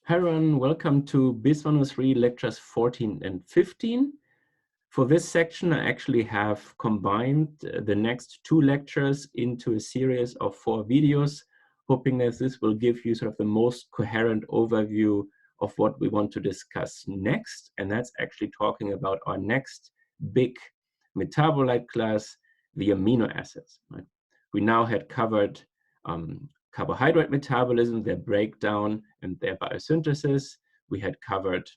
Hi everyone, welcome to BIS103 lectures 14 and 15. For this section, I actually have combined the next two lectures into a series of 4 videos, hoping that this will give you sort of the most coherent overview of what we want to discuss next. And that's actually talking about our next big metabolite class, the amino acids. Right? We now had covered carbohydrate metabolism, their breakdown, and their biosynthesis. We had covered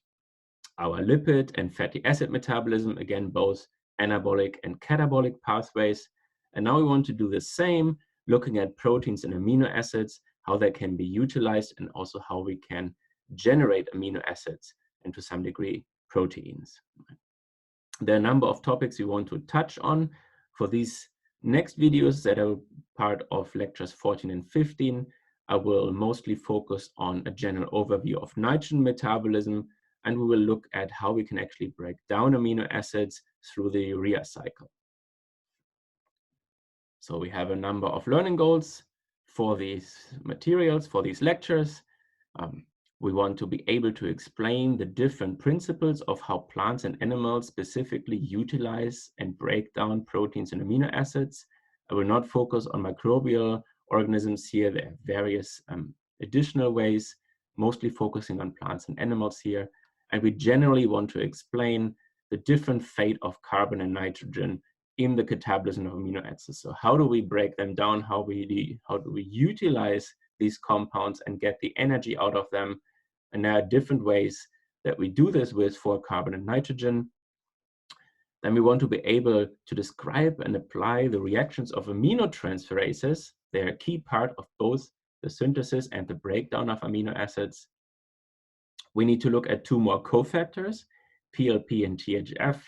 our lipid and fatty acid metabolism, again, both anabolic and catabolic pathways. And now we want to do the same, looking at proteins and amino acids, how they can be utilized, and also how we can generate amino acids and to some degree proteins. There are a number of topics we want to touch on for these next videos that are part of lectures 14 and 15. I will mostly focus on a general overview of nitrogen metabolism, and we will look at how we can actually break down amino acids through the urea cycle. So we have a number of learning goals for these materials, for these lectures. We want to be able to explain the different principles of how plants and animals specifically utilize and break down proteins and amino acids. I will not focus on microbial organisms here. There are various additional ways, mostly focusing on plants and animals here. And we generally want to explain the different fate of carbon and nitrogen in the catabolism of amino acids. So how do we break them down? How do we utilize these compounds and get the energy out of them? And there are different ways that we do this with for carbon and nitrogen. Then we want to be able to describe and apply the reactions of aminotransferases. They're a key part of both the synthesis and the breakdown of amino acids. We need to look at 2 more cofactors, PLP and THF.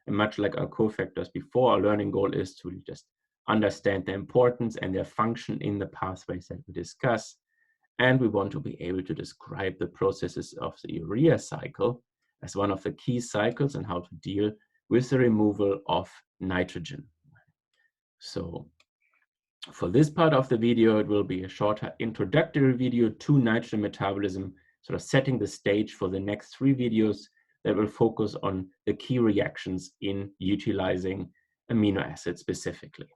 And much like our cofactors before, our learning goal is to just understand their importance and their function in the pathways that we discuss. And we want to be able to describe the processes of the urea cycle as one of the key cycles and how to deal with the removal of nitrogen. So for this part of the video, it will be a shorter introductory video to nitrogen metabolism, sort of setting the stage for the next 3 videos that will focus on the key reactions in utilizing amino acids specifically.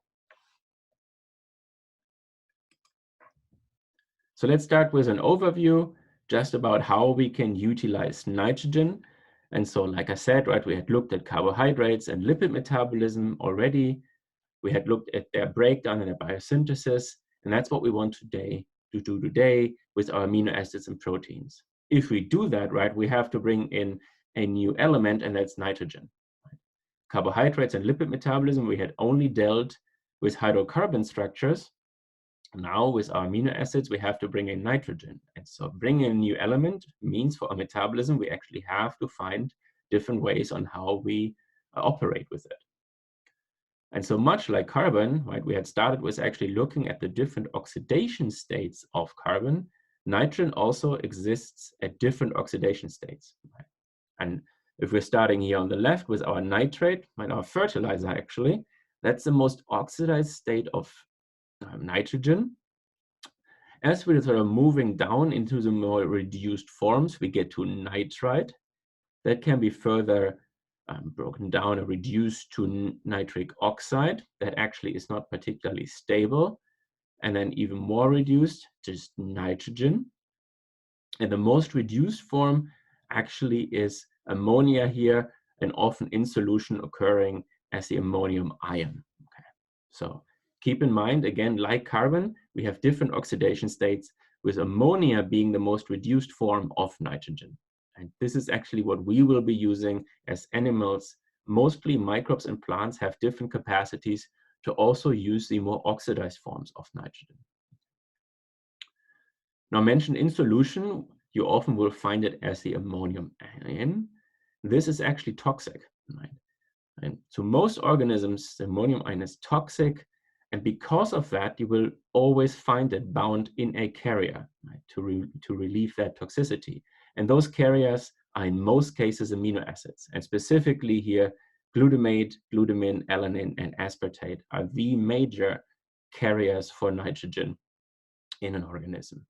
So let's start with an overview just about how we can utilize nitrogen. And so, like I said, right, we had looked at carbohydrates and lipid metabolism already. We had looked at their breakdown and their biosynthesis, and that's what we want to do today with our amino acids and proteins. If we do that, right, we have to bring in a new element, and that's nitrogen. Carbohydrates and lipid metabolism, we had only dealt with hydrocarbon structures. Now with our amino acids, we have to bring in nitrogen. And so bringing a new element means for our metabolism, we actually have to find different ways on how we operate with it. And so much like carbon, right, we had started with actually looking at the different oxidation states of carbon. Nitrogen also exists at different oxidation states. Right? And if we're starting here on the left with our nitrate, right, our fertilizer actually, that's the most oxidized state of nitrogen. As we're sort of moving down into the more reduced forms, we get to nitrite. That can be further broken down or reduced to nitric oxide. That actually is not particularly stable. And then even more reduced, just nitrogen. And the most reduced form actually is ammonia here, and often in solution occurring as the ammonium ion. Okay. So keep in mind, again, like carbon, we have different oxidation states, with ammonia being the most reduced form of nitrogen. And this is actually what we will be using as animals. Mostly microbes and plants have different capacities to also use the more oxidized forms of nitrogen. Now, mentioned in solution, you often will find it as the ammonium ion. This is actually toxic, right? And to most organisms, the ammonium ion is toxic. And because of that, you will always find it bound in a carrier, right, to relieve that toxicity. And those carriers are in most cases amino acids. And specifically here, glutamate, glutamine, alanine, and aspartate are the major carriers for nitrogen in an organism.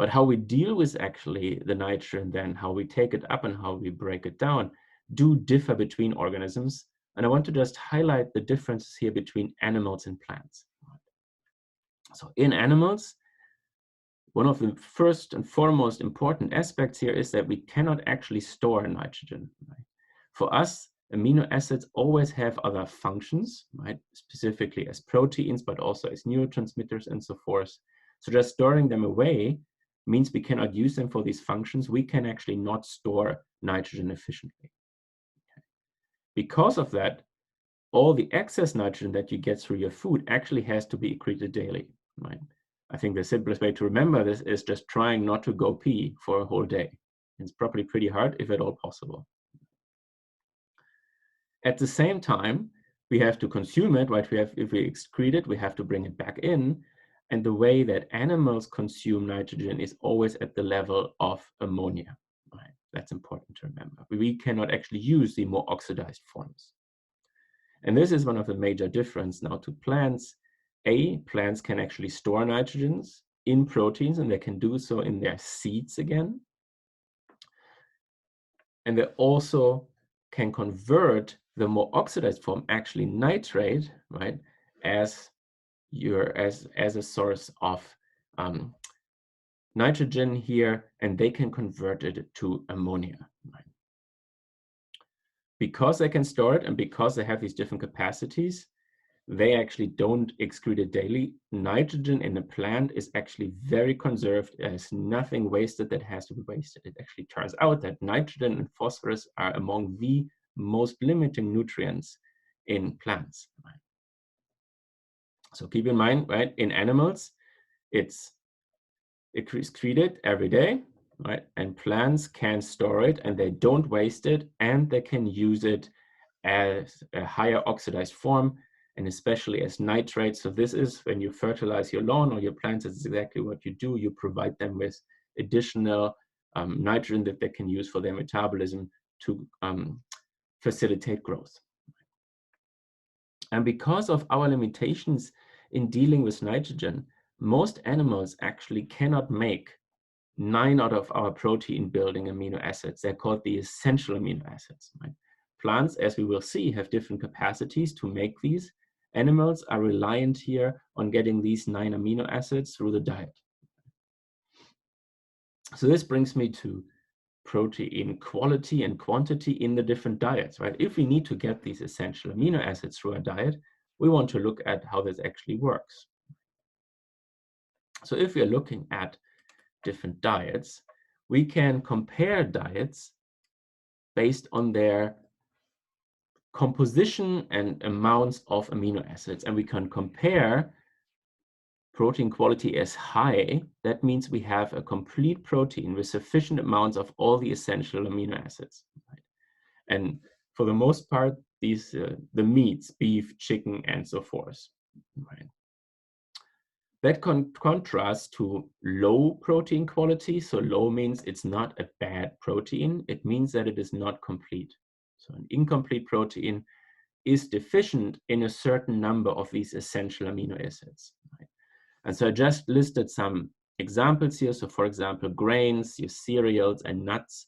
But how we deal with actually the nitrogen, then how we take it up and how we break it down, do differ between organisms. And I want to just highlight the differences here between animals and plants. So in animals, one of the first and foremost important aspects here is that we cannot actually store nitrogen. Right? For us, amino acids always have other functions, right? Specifically as proteins, but also as neurotransmitters and so forth. So just storing them away means we cannot use them for these functions. We can actually not store nitrogen efficiently. Okay. Because of that, all the excess nitrogen that you get through your food actually has to be excreted daily, right? I think the simplest way to remember this is just trying not to go pee for a whole day. It's probably pretty hard, if at all possible. At the same time, we have to consume it, right? If we excrete it, we have to bring it back in. And the way that animals consume nitrogen is always at the level of ammonia, right? That's important to remember. We cannot actually use the more oxidized forms. And this is one of the major differences now to plants. Plants can actually store nitrogens in proteins, and they can do so in their seeds again. And they also can convert the more oxidized form, actually nitrate, right, as a source of nitrogen here, and they can convert it to ammonia. Right? Because they can store it and because they have these different capacities, they actually don't excrete it daily. Nitrogen in a plant is actually very conserved. There's nothing wasted that has to be wasted. It actually turns out that nitrogen and phosphorus are among the most limiting nutrients in plants. Right? So keep in mind, right, in animals, it's excreted every day, right? And plants can store it and they don't waste it and they can use it as a higher oxidized form and especially as nitrate. So this is when you fertilize your lawn or your plants, it's exactly what you do. You provide them with additional nitrogen that they can use for their metabolism to facilitate growth. And because of our limitations in dealing with nitrogen, most animals actually cannot make 9 out of our protein building amino acids. They're called the essential amino acids. Right? Plants, as we will see, have different capacities to make these. Animals are reliant here on getting these 9 amino acids through the diet. So this brings me to protein quality and quantity in the different diets, right? If we need to get these essential amino acids through our diet, we want to look at how this actually works. So if we are looking at different diets, we can compare diets based on their composition and amounts of amino acids. And we can compare protein quality as high. That means we have a complete protein with sufficient amounts of all the essential amino acids. Right? And for the most part, these the meats, beef, chicken, and so forth. Right? That contrasts to low protein quality. So low means it's not a bad protein. It means that it is not complete. So an incomplete protein is deficient in a certain number of these essential amino acids. Right? And so I just listed some examples here. So for example, grains, your cereals and nuts,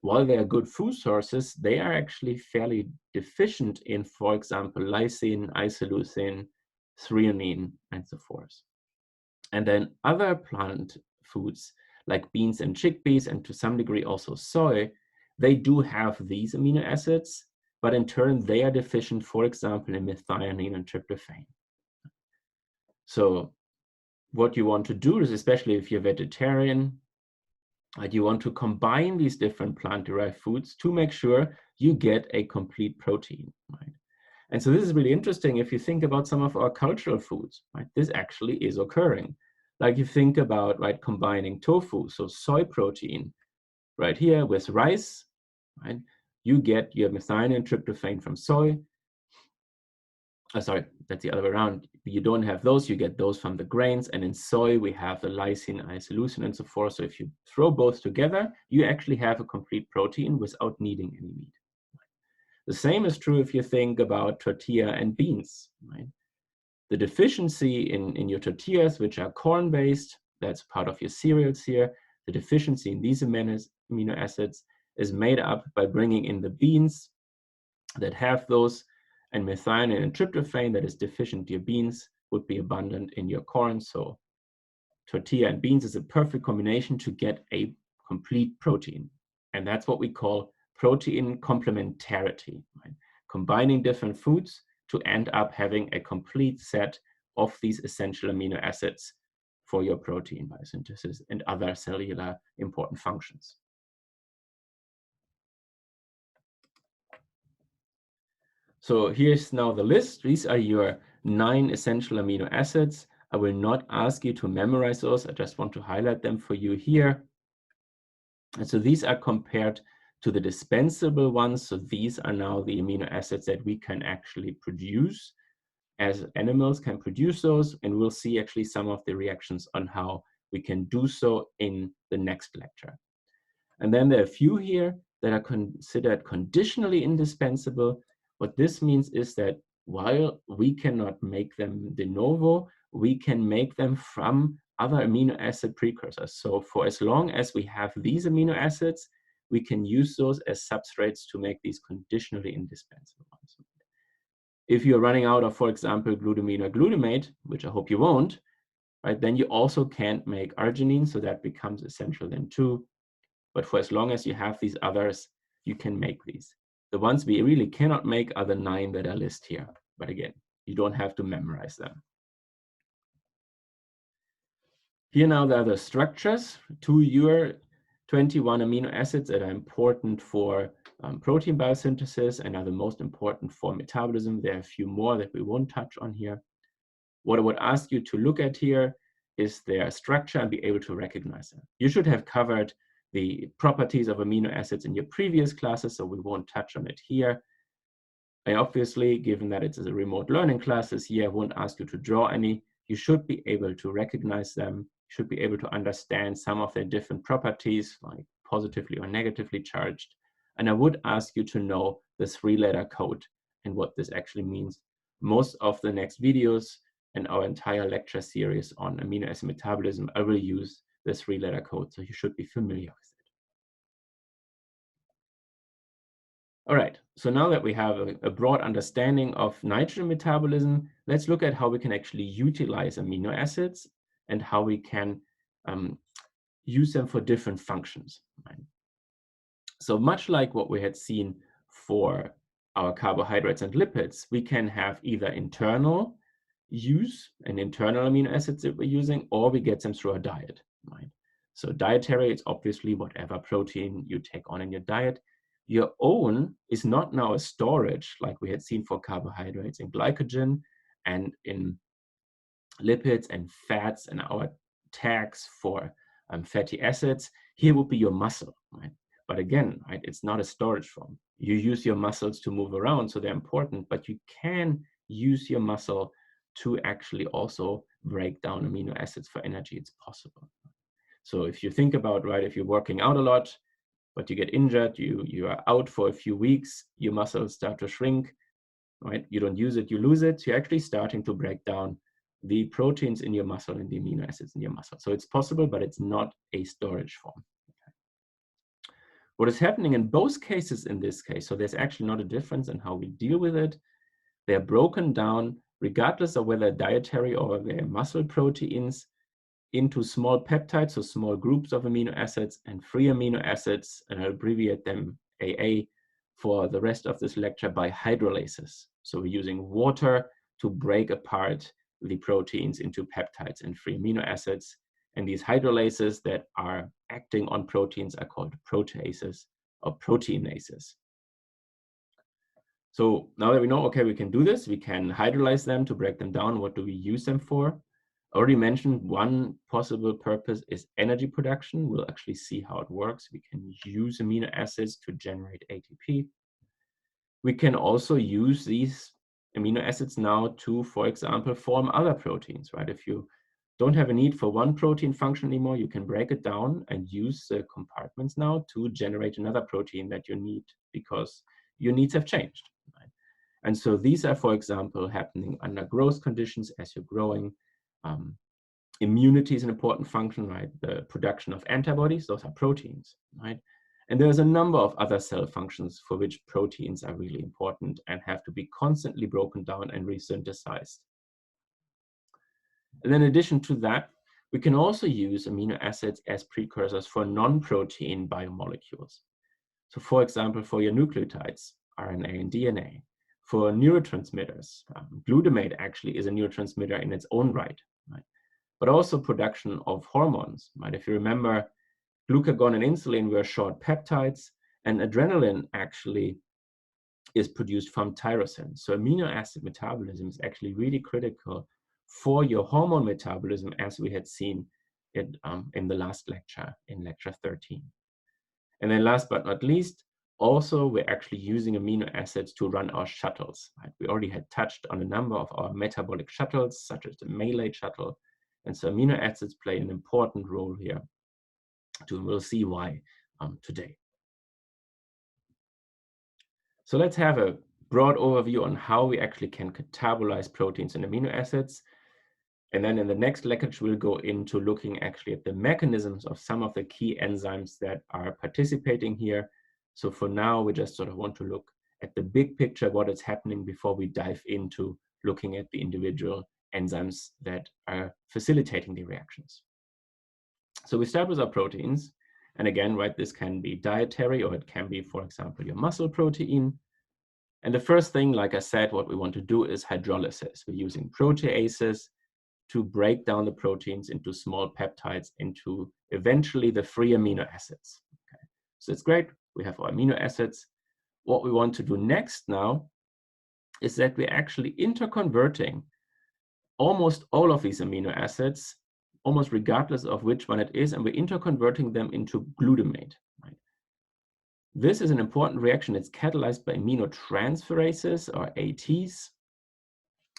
while they are good food sources, they are actually fairly deficient in, for example, lysine, isoleucine, threonine, and so forth. And then other plant foods like beans and chickpeas, and to some degree also soy, they do have these amino acids, but in turn they are deficient, for example, in methionine and tryptophan. So what you want to do is, especially if you're vegetarian, you want to combine these different plant-derived foods to make sure you get a complete protein, right? And so this is really interesting if you think about some of our cultural foods, right? This actually is occurring. Like you think about, right, combining tofu, so soy protein, right here with rice, right? You get your methionine and tryptophan from soy. Sorry, that's the other way around. You don't have those, you get those from the grains. And in soy, we have the lysine, isoleucine, and so forth. So if you throw both together, you actually have a complete protein without needing any meat. The same is true if you think about tortilla and beans, right? The deficiency in your tortillas, which are corn-based, that's part of your cereals here. The deficiency in these amino acids is made up by bringing in the beans that have those, and methionine and tryptophan that is deficient in your beans would be abundant in your corn. So tortilla and beans is a perfect combination to get a complete protein. And that's what we call protein complementarity, right? Combining different foods to end up having a complete set of these essential amino acids for your protein biosynthesis and other cellular important functions. So here's now the list. These are your 9 essential amino acids. I will not ask you to memorize those. I just want to highlight them for you here. And so these are compared to the dispensable ones. So these are now the amino acids that we can actually produce, as animals can produce those. And we'll see actually some of the reactions on how we can do so in the next lecture. And then there are a few here that are considered conditionally indispensable. What this means is that while we cannot make them de novo, we can make them from other amino acid precursors. So for as long as we have these amino acids, we can use those as substrates to make these conditionally indispensable ones. If you're running out of, for example, glutamine or glutamate, which I hope you won't, right, then you also can't make arginine, so that becomes essential then too. But for as long as you have these others, you can make these. The ones we really cannot make are the 9 that are listed here. But again, you don't have to memorize them. Here now there are the structures, 2 21 amino acids that are important for protein biosynthesis and are the most important for metabolism. There are a few more that we won't touch on here. What I would ask you to look at here is their structure and be able to recognize them. You should have covered the properties of amino acids in your previous classes, so we won't touch on it here. And obviously, given that it's a remote learning class this year, I won't ask you to draw any. You should be able to recognize them. You should be able to understand some of their different properties, like positively or negatively charged. And I would ask you to know the 3-letter code and what this actually means. Most of the next videos and our entire lecture series on amino acid metabolism, I will use the 3-letter code, so you should be familiar with it. All right, so now that we have a broad understanding of nitrogen metabolism, let's look at how we can actually utilize amino acids and how we can use them for different functions. Right? So much like what we had seen for our carbohydrates and lipids, we can have either internal use and internal amino acids that we're using, or we get them through our diet. Right? So dietary, it's obviously whatever protein you take on in your diet. Your own is not now a storage like we had seen for carbohydrates and glycogen, and in lipids and fats and our tags for fatty acids. Here would be your muscle, right? But again, right, it's not a storage form. You use your muscles to move around, so they're important, but you can use your muscle to actually also break down amino acids for energy. It's possible. So if you think about, right, if you're working out a lot, but you get injured, you are out for a few weeks, your muscles start to shrink, right? You don't use it, you lose it. So you're actually starting to break down the proteins in your muscle and the amino acids in your muscle. So it's possible, but it's not a storage form. Okay. What is happening in both cases in this case, so there's actually not a difference in how we deal with it. They're broken down regardless of whether dietary or they're muscle proteins into small peptides, so small groups of amino acids and free amino acids, and I'll abbreviate them AA for the rest of this lecture by hydrolases. So we're using water to break apart the proteins into peptides and free amino acids. And these hydrolases that are acting on proteins are called proteases or proteinases. So now that we know, okay, we can do this, we can hydrolyze them to break them down. What do we use them for? I already mentioned one possible purpose is energy production. We'll actually see how it works. We can use amino acids to generate ATP. We can also use these amino acids now to, for example, form other proteins, right? If you don't have a need for one protein function anymore, you can break it down and use the compartments now to generate another protein that you need because your needs have changed, right? And so these are, for example, happening under growth conditions as you're growing. Immunity is an important function, right? The production of antibodies, those are proteins, right? And there's a number of other cell functions for which proteins are really important and have to be constantly broken down and resynthesized. And in addition to that, we can also use amino acids as precursors for non-protein biomolecules. So for example, for your nucleotides, RNA and DNA, for neurotransmitters, glutamate actually is a neurotransmitter in its own right? But also production of hormones, right? If you remember, glucagon and insulin were short peptides, and adrenaline actually is produced from tyrosine. So amino acid metabolism is actually really critical for your hormone metabolism, as we had seen it in the last lecture, in lecture 13. And then last but not least, also we're actually using amino acids to run our shuttles. Right? We already had touched on a number of our metabolic shuttles, such as the malate shuttle. And so amino acids play an important role here. We'll see why today. So let's have a broad overview on how we actually can catabolize proteins and amino acids. And then in the next lecture, we'll go into looking actually at the mechanisms of some of the key enzymes that are participating here. So for now, we just sort of want to look at the big picture, what is happening before we dive into looking at the individual enzymes that are facilitating the reactions. So we start with our proteins. And again, right, this can be dietary, or it can be, for example, your muscle protein. And the first thing, like I said, what we want to do is hydrolysis. We're using proteases to break down the proteins into small peptides into eventually the free amino acids. Okay. So it's great. We have our amino acids. What we want to do next now is that we're actually interconverting almost all of these amino acids, almost regardless of which one it is, and we're interconverting them into glutamate. Right? This is an important reaction. It's catalyzed by aminotransferases, or ATs.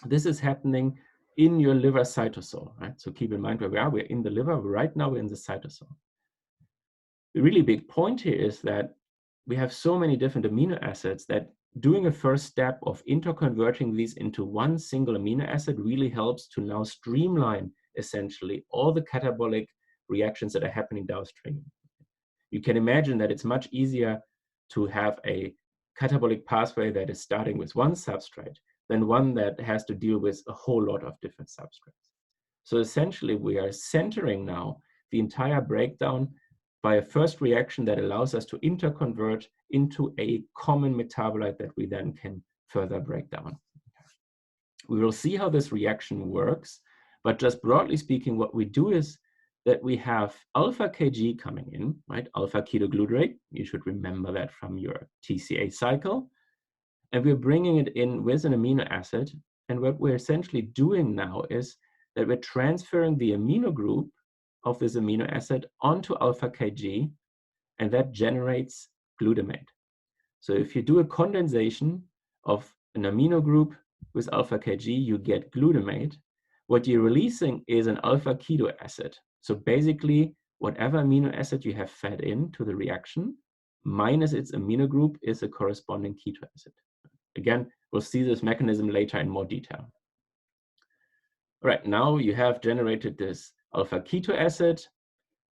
This is happening in your liver cytosol, right? So keep in mind where we are. We're in the liver. Right now, we're in the cytosol. The really big point here is that we have so many different amino acids that doing a first step of interconverting these into one single amino acid really helps to now streamline essentially all the catabolic reactions that are happening downstream. You can imagine that it's much easier to have a catabolic pathway that is starting with one substrate than one that has to deal with a whole lot of different substrates. So essentially, we are centering now the entire breakdown by a first reaction that allows us to interconvert into a common metabolite that we then can further break down. We will see how this reaction works, but just broadly speaking, what we do is that we have alpha Kg coming in, right? Alpha ketoglutarate, you should remember that from your TCA cycle. And we're bringing it in with an amino acid. And what we're essentially doing now is that we're transferring the amino group of this amino acid onto alpha Kg, and that generates glutamate. So if you do a condensation of an amino group with alpha Kg, you get glutamate. What you're releasing is an alpha keto acid. So basically, whatever amino acid you have fed into the reaction minus its amino group is a corresponding keto acid. Again, we'll see this mechanism later in more detail. All right, now you have generated this alpha keto acid.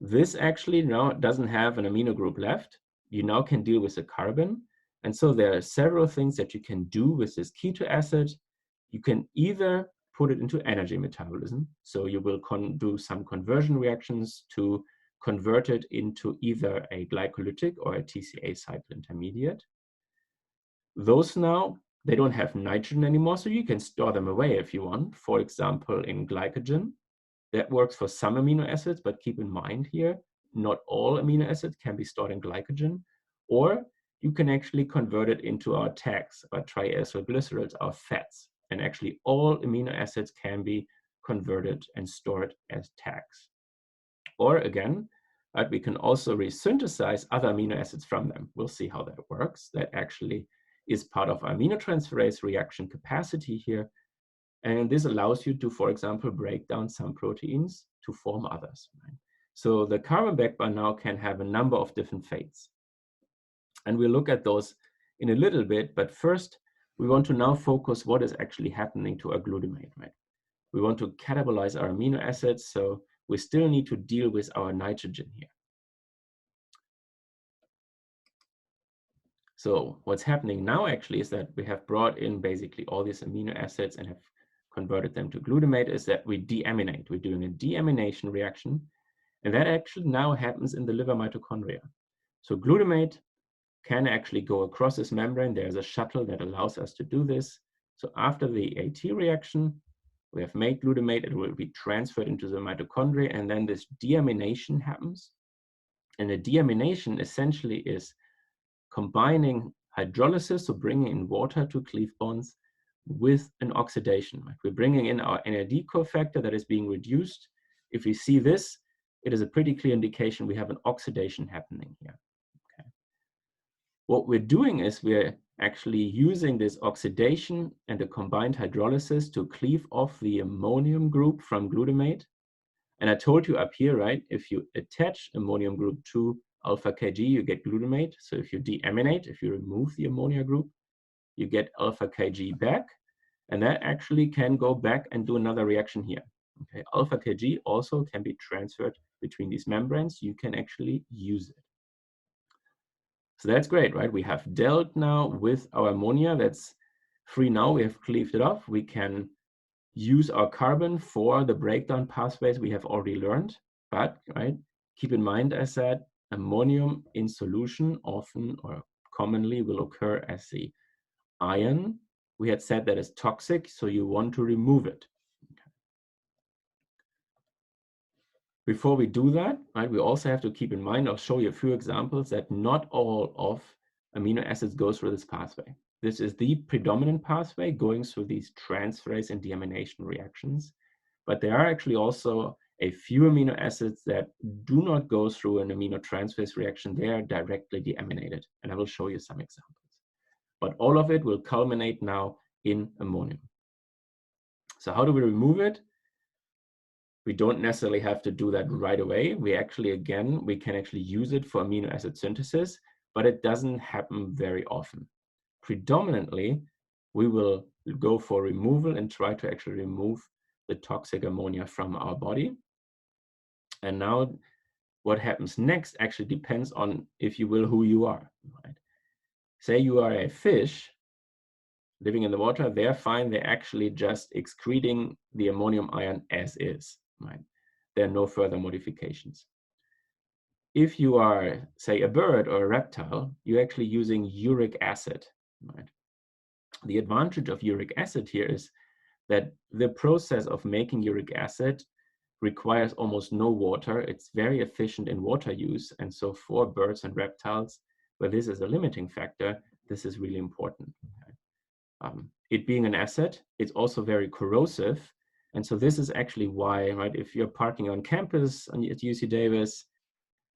This actually now doesn't have an amino group left. You now can deal with the carbon. And so there are several things that you can do with this keto acid. You can either put it into energy metabolism. So you will do some conversion reactions to convert it into either a glycolytic or a TCA cycle intermediate. Those now, they don't have nitrogen anymore, so you can store them away if you want. For example, in glycogen. That works for some amino acids, but keep in mind here, not all amino acids can be stored in glycogen. Or you can actually convert it into our tags, our triacylglycerols, our fats. And actually all amino acids can be converted and stored as tags. Or again, we can also resynthesize other amino acids from them. We'll see how that works. That actually is part of aminotransferase reaction capacity here. And this allows you to, for example, break down some proteins to form others. Right? So the carbon backbone now can have a number of different fates. And we'll look at those in a little bit, but first we want to now focus what is actually happening to our glutamate. Right? We want to catabolize our amino acids, so we still need to deal with our nitrogen here. So what's happening now actually is that we have brought in basically all these amino acids and have converted them to glutamate, is that we deaminate. We're doing a deamination reaction, and that actually now happens in the liver mitochondria. So glutamate can actually go across this membrane. There's a shuttle that allows us to do this. So after the AT reaction, we have made glutamate, it will be transferred into the mitochondria, and then this deamination happens. And the deamination essentially is combining hydrolysis, so bringing in water to cleave bonds, with an oxidation. We're bringing in our NAD cofactor that is being reduced. If we see this, it is a pretty clear indication we have an oxidation happening here. Okay. What we're doing is we're actually using this oxidation and the combined hydrolysis to cleave off the ammonium group from glutamate. And I told you up here, right, if you attach ammonium group to alpha Kg, you get glutamate. So if you deaminate, if you remove the ammonia group, you get alpha Kg back. And that actually can go back and do another reaction here. Okay, alpha Kg also can be transferred between these membranes. You can actually use it. So that's great, right? We have dealt now with our ammonia. That's free now. We have cleaved it off. We can use our carbon for the breakdown pathways we have already learned. But, right, keep in mind, as I said, ammonium in solution often or commonly will occur as the ion. We had said that is toxic, so you want to remove it. Okay. Before we do that, right, we also have to keep in mind, I'll show you a few examples, that not all of amino acids go through this pathway. This is the predominant pathway going through these transferase and deamination reactions. But there are actually also a few amino acids that do not go through an amino transferase reaction. They are directly deaminated. And I will show you some examples. But all of it will culminate now in ammonium. So how do we remove it? We don't necessarily have to do that right away. We actually, again, we can actually use it for amino acid synthesis, but it doesn't happen very often. Predominantly, we will go for removal and try to actually remove the toxic ammonia from our body. And now what happens next actually depends on, if you will, who you are. Right? Say you are a fish living in the water, they're fine. They're actually just excreting the ammonium ion as is. Right? There are no further modifications. If you are, say, a bird or a reptile, you're actually using uric acid. Right? The advantage of uric acid here is that the process of making uric acid requires almost no water. It's very efficient in water use. And so for birds and reptiles, where this is a limiting factor, this is really important. It being an acid, it's also very corrosive. And so this is actually why, right, if you're parking on campus at UC Davis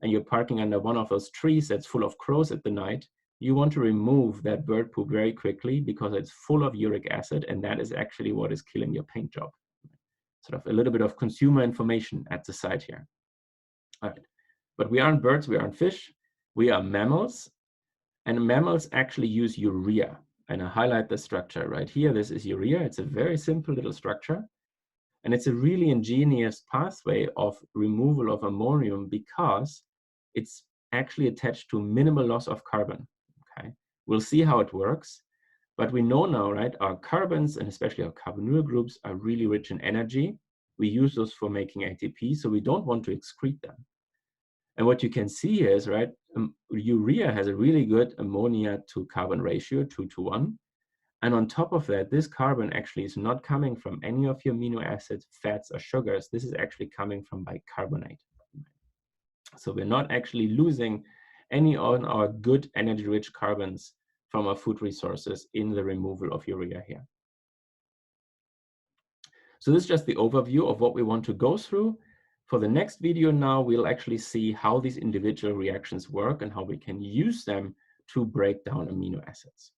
and you're parking under one of those trees that's full of crows at the night, you want to remove that bird poop very quickly because it's full of uric acid, and that is actually what is killing your paint job. Sort of a little bit of consumer information at the side here. All right, but we aren't birds, we aren't fish, we are mammals, and mammals actually use urea. And I highlight the structure right here. This is urea. It's a very simple little structure. And it's a really ingenious pathway of removal of ammonium because it's actually attached to minimal loss of carbon. Okay, we'll see how it works. But we know now, right, our carbons and especially our carbonyl groups are really rich in energy. We use those for making ATP, so we don't want to excrete them. And what you can see is, right, urea has a really good ammonia to carbon ratio, 2:1. And on top of that, this carbon actually is not coming from any of your amino acids, fats, or sugars. This is actually coming from bicarbonate. So we're not actually losing any of our good energy-rich carbons from our food resources in the removal of urea here. So this is just the overview of what we want to go through. For the next video now, we'll actually see how these individual reactions work and how we can use them to break down amino acids.